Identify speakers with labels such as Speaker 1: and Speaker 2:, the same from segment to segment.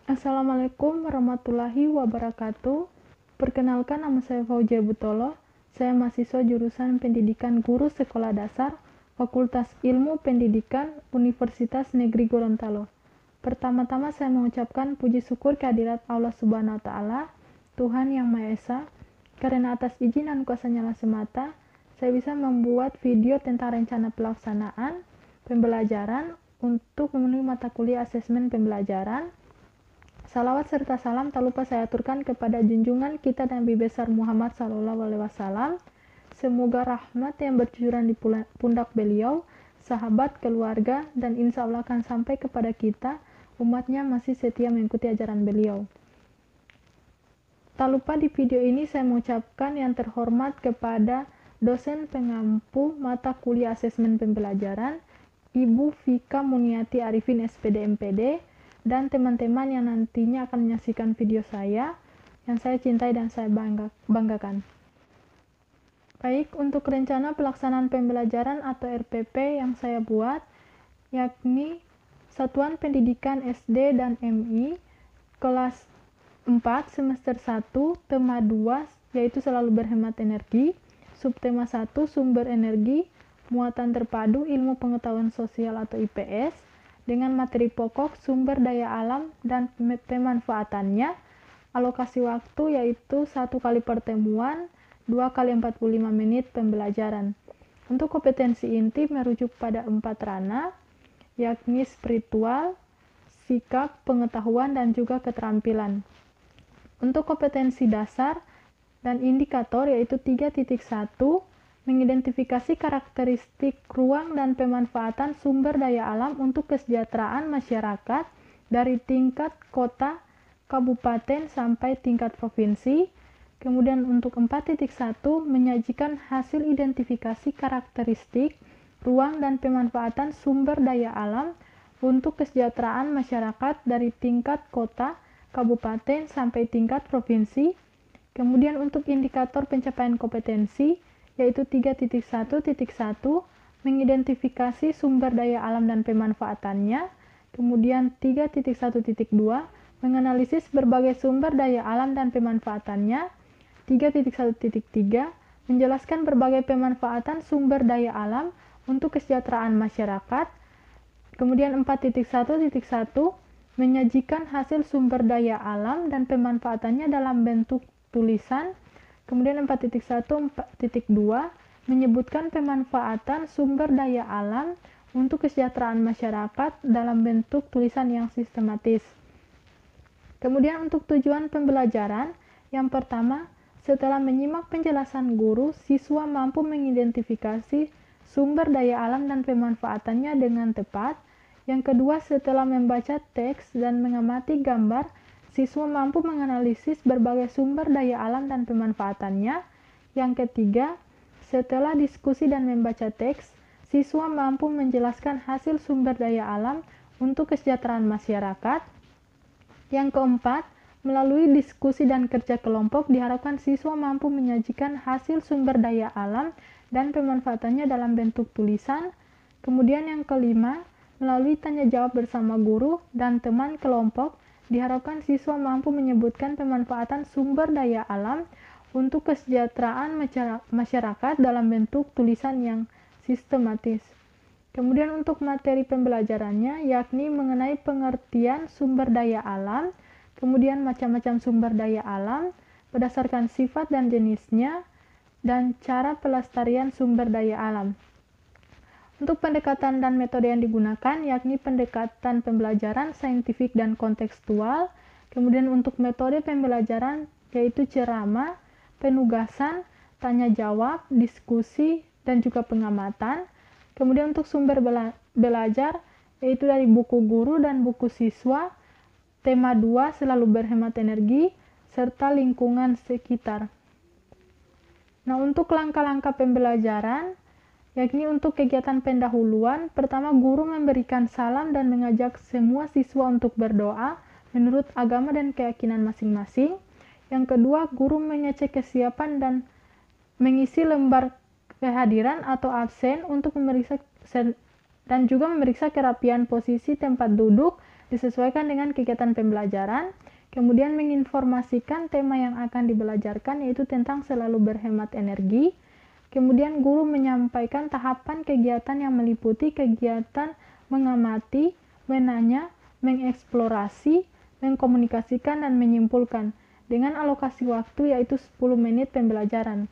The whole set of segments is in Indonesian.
Speaker 1: Assalamualaikum warahmatullahi wabarakatuh. Perkenalkan, nama saya Fauzia Butolo. Saya mahasiswa jurusan Pendidikan Guru Sekolah Dasar, Fakultas Ilmu Pendidikan, Universitas Negeri Gorontalo. Pertama-tama saya mengucapkan puji syukur kehadirat Allah Subhanahu wa Ta'ala, Tuhan Yang Maha Esa, karena atas izin dan kuasa-Nya semata, saya bisa membuat video tentang rencana pelaksanaan pembelajaran untuk memenuhi mata kuliah asesmen pembelajaran. Salawat serta salam tak lupa saya aturkan kepada junjungan kita Nabi besar Muhammad SAW. Semoga rahmat yang bercucuran di pundak beliau, sahabat, keluarga, dan insya Allah akan sampai kepada kita, umatnya masih setia mengikuti ajaran beliau. Tak lupa di video ini saya mengucapkan yang terhormat kepada dosen pengampu mata kuliah asesmen pembelajaran, Ibu Vika Muniati Arifin SPD MPD, dan teman-teman yang nantinya akan menyaksikan video saya, yang saya cintai dan saya banggakan. Baik, untuk rencana pelaksanaan pembelajaran atau RPP yang saya buat, yakni Satuan Pendidikan SD dan MI, kelas 4, semester 1, tema 2, yaitu selalu berhemat energi, subtema 1, sumber energi, muatan terpadu ilmu pengetahuan sosial atau IPS, dengan materi pokok sumber daya alam dan pemanfaatannya, alokasi waktu yaitu 1 kali pertemuan, 2 kali 45 menit pembelajaran. Untuk kompetensi inti merujuk pada 4 ranah, yakni spiritual, sikap, pengetahuan, dan juga keterampilan. Untuk kompetensi dasar dan indikator yaitu 3.1, mengidentifikasi karakteristik ruang dan pemanfaatan sumber daya alam untuk kesejahteraan masyarakat dari tingkat kota, kabupaten, sampai tingkat provinsi. Kemudian untuk 4.1, menyajikan hasil identifikasi karakteristik ruang dan pemanfaatan sumber daya alam untuk kesejahteraan masyarakat dari tingkat kota, kabupaten, sampai tingkat provinsi. Kemudian untuk indikator pencapaian kompetensi, yaitu 3.1.1, mengidentifikasi sumber daya alam dan pemanfaatannya. Kemudian 3.1.2, menganalisis berbagai sumber daya alam dan pemanfaatannya. 3.1.3, menjelaskan berbagai pemanfaatan sumber daya alam untuk kesejahteraan masyarakat. Kemudian 4.1.1, menyajikan hasil sumber daya alam dan pemanfaatannya dalam bentuk tulisan. Kemudian 4.1.2, menyebutkan pemanfaatan sumber daya alam untuk kesejahteraan masyarakat dalam bentuk tulisan yang sistematis. Kemudian untuk tujuan pembelajaran, yang pertama, setelah menyimak penjelasan guru, siswa mampu mengidentifikasi sumber daya alam dan pemanfaatannya dengan tepat. Yang kedua, setelah membaca teks dan mengamati gambar, siswa mampu menganalisis berbagai sumber daya alam dan pemanfaatannya. Yang ketiga, setelah diskusi dan membaca teks, siswa mampu menjelaskan hasil sumber daya alam untuk kesejahteraan masyarakat. Yang keempat, melalui diskusi dan kerja kelompok diharapkan siswa mampu menyajikan hasil sumber daya alam dan pemanfaatannya dalam bentuk tulisan. Kemudian yang kelima, melalui tanya jawab bersama guru dan teman kelompok, diharapkan siswa mampu menyebutkan pemanfaatan sumber daya alam untuk kesejahteraan masyarakat dalam bentuk tulisan yang sistematis. Kemudian untuk materi pembelajarannya, yakni mengenai pengertian sumber daya alam, kemudian macam-macam sumber daya alam, berdasarkan sifat dan jenisnya, dan cara pelestarian sumber daya alam. Untuk pendekatan dan metode yang digunakan, yakni pendekatan pembelajaran saintifik dan kontekstual. Kemudian untuk metode pembelajaran, yaitu ceramah, penugasan, tanya jawab, diskusi, dan juga pengamatan. Kemudian untuk sumber belajar, yaitu dari buku guru dan buku siswa, tema 2, selalu berhemat energi, serta lingkungan sekitar. Nah, untuk langkah-langkah pembelajaran, yakni untuk kegiatan pendahuluan, pertama guru memberikan salam dan mengajak semua siswa untuk berdoa menurut agama dan keyakinan masing-masing. Yang kedua, guru mengecek kesiapan dan mengisi lembar kehadiran atau absen untuk memeriksa dan juga memeriksa kerapian posisi tempat duduk disesuaikan dengan kegiatan pembelajaran. Kemudian menginformasikan tema yang akan dibelajarkan, yaitu tentang selalu berhemat energi. Kemudian guru menyampaikan tahapan kegiatan yang meliputi kegiatan mengamati, menanya, mengeksplorasi, mengkomunikasikan, dan menyimpulkan dengan alokasi waktu yaitu 10 menit pembelajaran.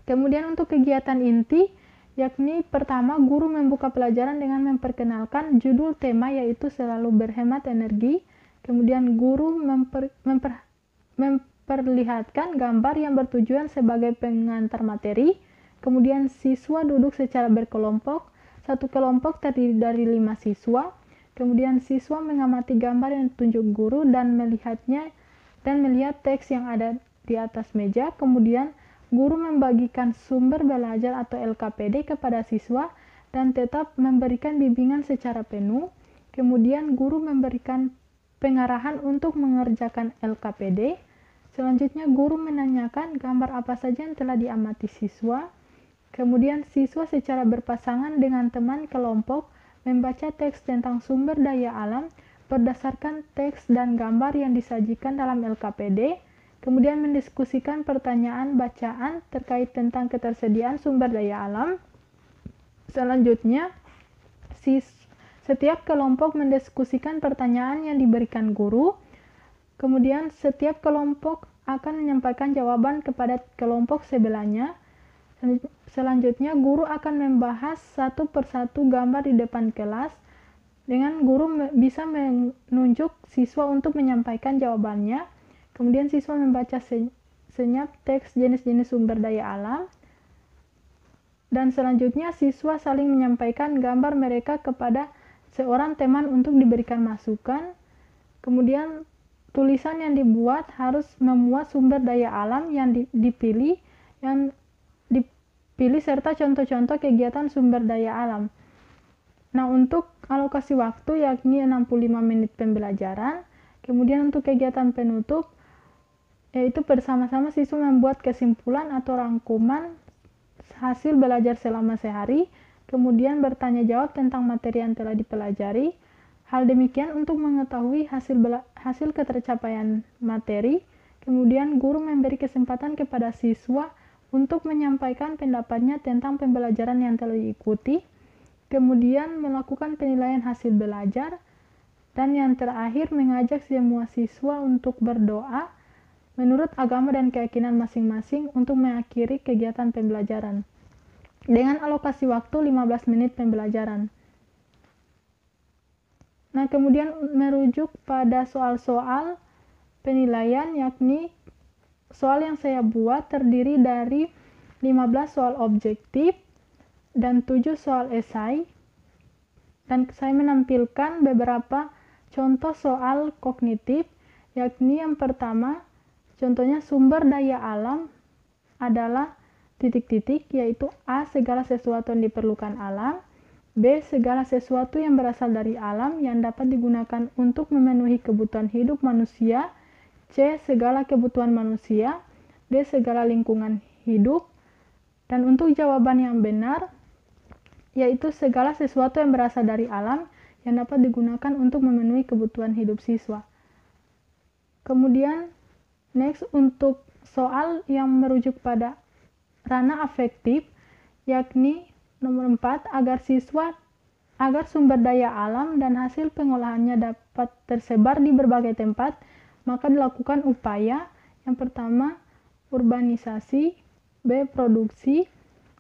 Speaker 1: Kemudian untuk kegiatan inti, yakni pertama guru membuka pelajaran dengan memperkenalkan judul tema yaitu selalu berhemat energi. Kemudian guru memperlihatkan gambar yang bertujuan sebagai pengantar materi. Kemudian siswa duduk secara berkelompok. Satu kelompok terdiri dari 5 siswa. Kemudian siswa mengamati gambar yang ditunjuk guru dan melihatnya dan melihat teks yang ada di atas meja. Kemudian guru membagikan sumber belajar atau LKPD kepada siswa dan tetap memberikan bimbingan secara penuh. Kemudian guru memberikan pengarahan untuk mengerjakan LKPD. Selanjutnya guru menanyakan gambar apa saja yang telah diamati siswa. Kemudian siswa secara berpasangan dengan teman kelompok membaca teks tentang sumber daya alam berdasarkan teks dan gambar yang disajikan dalam LKPD. Kemudian mendiskusikan pertanyaan bacaan terkait tentang ketersediaan sumber daya alam. Selanjutnya, setiap kelompok mendiskusikan pertanyaan yang diberikan guru. Kemudian setiap kelompok akan menyampaikan jawaban kepada kelompok sebelahnya. Selanjutnya, guru akan membahas satu persatu gambar di depan kelas. Dengan guru bisa menunjuk siswa untuk menyampaikan jawabannya. Kemudian siswa membaca senyap teks jenis-jenis sumber daya alam. Dan selanjutnya siswa saling menyampaikan gambar mereka kepada seorang teman untuk diberikan masukan. Kemudian tulisan yang dibuat harus memuat sumber daya alam yang dipilih serta contoh-contoh kegiatan sumber daya alam. Nah, untuk alokasi waktu yakni 65 menit pembelajaran. Kemudian untuk kegiatan penutup yaitu bersama-sama siswa membuat kesimpulan atau rangkuman hasil belajar selama sehari, kemudian bertanya jawab tentang materi yang telah dipelajari. Hal demikian untuk mengetahui hasil ketercapaian materi. Kemudian guru memberi kesempatan kepada siswa untuk menyampaikan pendapatnya tentang pembelajaran yang telah diikuti. Kemudian melakukan penilaian hasil belajar. Dan yang terakhir mengajak semua siswa untuk berdoa menurut agama dan keyakinan masing-masing untuk mengakhiri kegiatan pembelajaran dengan alokasi waktu 15 menit pembelajaran. Nah, kemudian merujuk pada soal-soal penilaian, yakni soal yang saya buat terdiri dari 15 soal objektif dan 7 soal esai. Dan saya menampilkan beberapa contoh soal kognitif, yakni yang pertama, contohnya sumber daya alam adalah titik-titik, yaitu A. Segala sesuatu yang diperlukan alam. B. Segala sesuatu yang berasal dari alam yang dapat digunakan untuk memenuhi kebutuhan hidup manusia. C. Segala kebutuhan manusia. D. Segala lingkungan hidup. Dan untuk jawaban yang benar, yaitu segala sesuatu yang berasal dari alam yang dapat digunakan untuk memenuhi kebutuhan hidup siswa. Kemudian next, untuk soal yang merujuk pada ranah afektif, yakni nomor 4, agar sumber daya alam dan hasil pengolahannya dapat tersebar di berbagai tempat, maka dilakukan upaya. Yang pertama, urbanisasi, B. Produksi,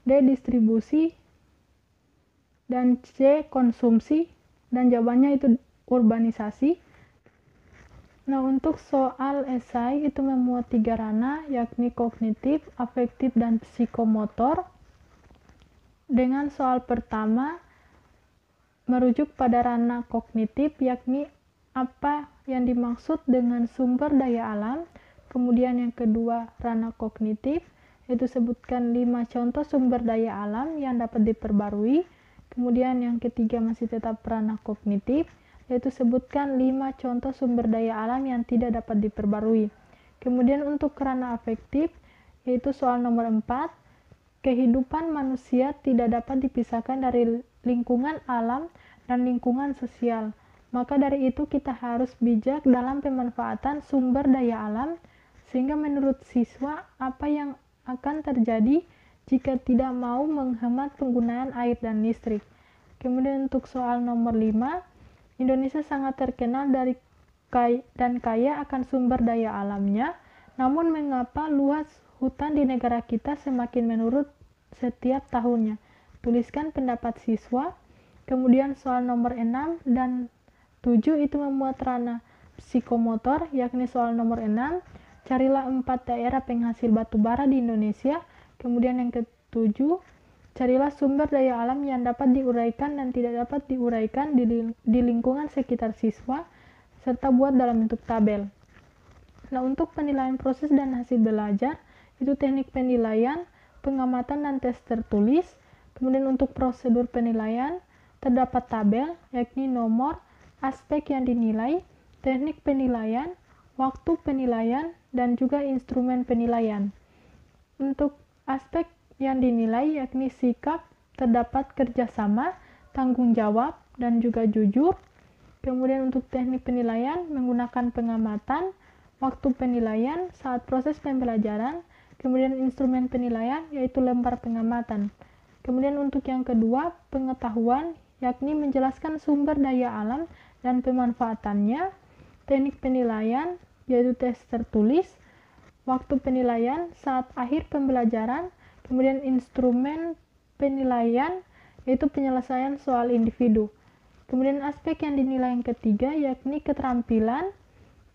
Speaker 1: D. Distribusi, dan C. Konsumsi, dan jawabannya itu urbanisasi. Nah, untuk soal esai itu memuat 3 ranah, yakni kognitif, afektif, dan psikomotor. Dengan soal pertama merujuk pada ranah kognitif, yakni apa yang dimaksud dengan sumber daya alam. Kemudian yang kedua, ranah kognitif, yaitu sebutkan 5 contoh sumber daya alam yang dapat diperbarui. Kemudian yang ketiga masih tetap ranah kognitif, yaitu sebutkan 5 contoh sumber daya alam yang tidak dapat diperbarui. Kemudian untuk ranah afektif, yaitu soal nomor 4, kehidupan manusia tidak dapat dipisahkan dari lingkungan alam dan lingkungan sosial. Maka dari itu kita harus bijak dalam pemanfaatan sumber daya alam, sehingga menurut siswa apa yang akan terjadi jika tidak mau menghemat penggunaan air dan listrik. Kemudian untuk soal nomor 5, Indonesia sangat terkenal dan kaya akan sumber daya alamnya, namun mengapa luas hutan di negara kita semakin menurun setiap tahunnya? Tuliskan pendapat siswa. Kemudian soal nomor 6 dan 7 itu memuat ranah psikomotor, yakni soal nomor 6, carilah 4 daerah penghasil batu bara di Indonesia. Kemudian yang ke-7, carilah sumber daya alam yang dapat diuraikan dan tidak dapat diuraikan di lingkungan sekitar siswa, serta buat dalam bentuk tabel. Nah, untuk penilaian proses dan hasil belajar, itu teknik penilaian, pengamatan dan tes tertulis. Kemudian untuk prosedur penilaian, terdapat tabel, yakni nomor, aspek yang dinilai, teknik penilaian, waktu penilaian, dan juga instrumen penilaian. Untuk aspek yang dinilai yakni sikap, terdapat kerjasama, tanggung jawab, dan juga jujur. Kemudian untuk teknik penilaian menggunakan pengamatan, waktu penilaian saat proses pembelajaran, kemudian instrumen penilaian yaitu lembar pengamatan. Kemudian untuk yang kedua, pengetahuan, yakni menjelaskan sumber daya alam dan pemanfaatannya, teknik penilaian yaitu tes tertulis, waktu penilaian saat akhir pembelajaran, kemudian instrumen penilaian yaitu penyelesaian soal individu. Kemudian aspek yang dinilai yang ketiga yakni keterampilan,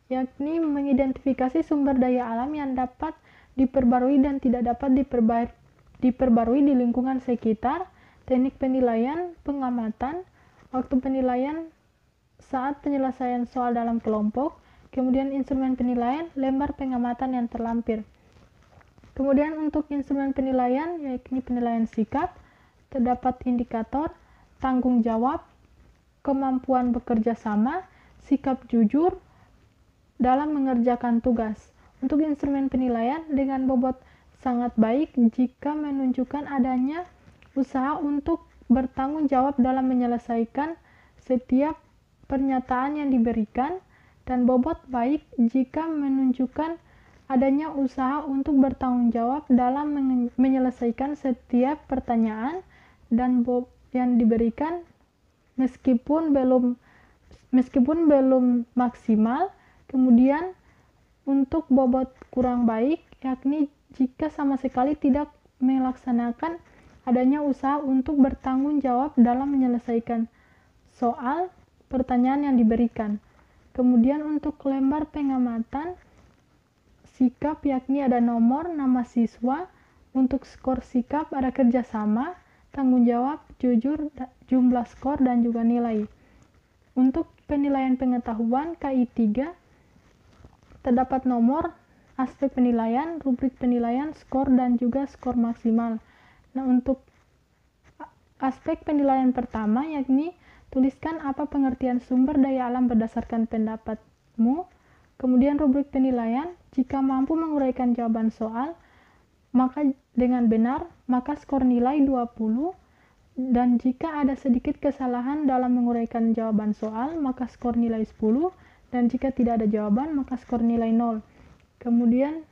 Speaker 1: yakni mengidentifikasi sumber daya alam yang dapat diperbarui dan tidak dapat diperbarui di lingkungan sekitar, teknik penilaian, pengamatan, waktu penilaian saat penyelesaian soal dalam kelompok, kemudian instrumen penilaian, lembar pengamatan yang terlampir. Kemudian untuk instrumen penilaian, yakni penilaian sikap, terdapat indikator, tanggung jawab, kemampuan bekerja sama, sikap jujur dalam mengerjakan tugas. Untuk instrumen penilaian dengan bobot sangat baik jika menunjukkan adanya usaha untuk bertanggung jawab dalam menyelesaikan setiap pernyataan yang diberikan, dan bobot baik jika menunjukkan adanya usaha untuk bertanggung jawab dalam menyelesaikan setiap pertanyaan dan yang diberikan meskipun belum maksimal. Kemudian untuk bobot kurang baik yakni jika sama sekali tidak melaksanakan adanya usaha untuk bertanggung jawab dalam menyelesaikan soal pertanyaan yang diberikan. Kemudian untuk lembar pengamatan sikap yakni ada nomor, nama siswa, untuk skor sikap ada kerjasama, tanggung jawab, jujur, jumlah skor, dan juga nilai. Untuk penilaian pengetahuan KI 3 terdapat nomor, aspek penilaian, rubrik penilaian, skor, dan juga skor maksimal. Nah, untuk aspek penilaian pertama yakni tuliskan apa pengertian sumber daya alam berdasarkan pendapatmu. Kemudian rubrik penilaian, jika mampu menguraikan jawaban soal maka dengan benar, maka skor nilai 20, dan jika ada sedikit kesalahan dalam menguraikan jawaban soal maka skor nilai 10, dan jika tidak ada jawaban maka skor nilai 0. Kemudian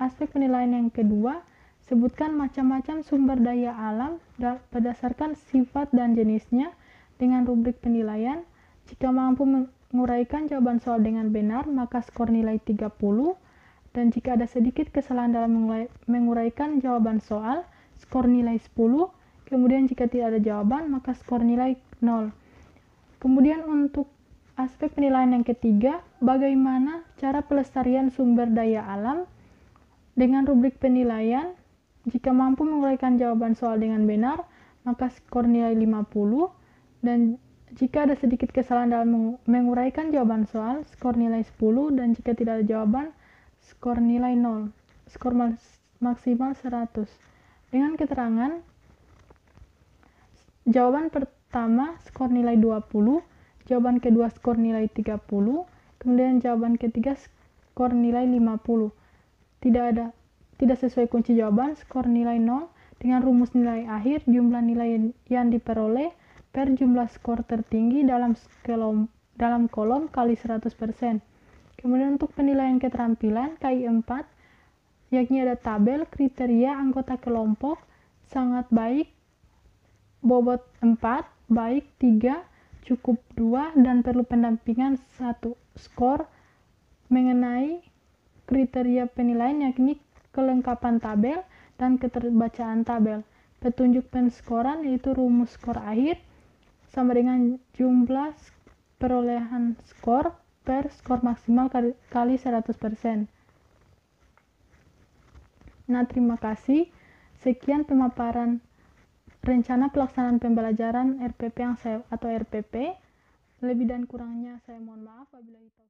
Speaker 1: aspek penilaian yang kedua, sebutkan macam-macam sumber daya alam berdasarkan sifat dan jenisnya dengan rubrik penilaian. Jika mampu menguraikan jawaban soal dengan benar, maka skor nilai 30. Dan jika ada sedikit kesalahan dalam menguraikan jawaban soal, skor nilai 10. Kemudian jika tidak ada jawaban, maka skor nilai 0. Kemudian untuk aspek penilaian yang ketiga, bagaimana cara pelestarian sumber daya alam dengan rubrik penilaian. Jika mampu menguraikan jawaban soal dengan benar, maka skor nilai 50. Dan jika ada sedikit kesalahan dalam menguraikan jawaban soal, skor nilai 10, dan jika tidak ada jawaban, skor nilai 0. Skor maksimal 100. Dengan keterangan, jawaban pertama skor nilai 20, jawaban kedua skor nilai 30, kemudian jawaban ketiga skor nilai 50. Tidak sesuai kunci jawaban, skor nilai 0. Dengan rumus nilai akhir, jumlah nilai yang diperoleh per jumlah skor tertinggi dalam kolom kali 100%. Kemudian untuk penilaian keterampilan KI 4, yakni ada tabel kriteria anggota kelompok sangat baik, bobot 4, baik 3, cukup 2, dan perlu pendampingan 1. Skor mengenai kriteria penilaian yakni kelengkapan tabel dan keterbacaan tabel. Petunjuk penskoran yaitu rumus skor akhir sama dengan jumlah perolehan skor per skor maksimal kali 100%. Nah, terima kasih. Sekian pemaparan rencana pelaksanaan pembelajaran RPP atau RPP. Lebih dan kurangnya saya mohon maaf. Wabillahi taufiq.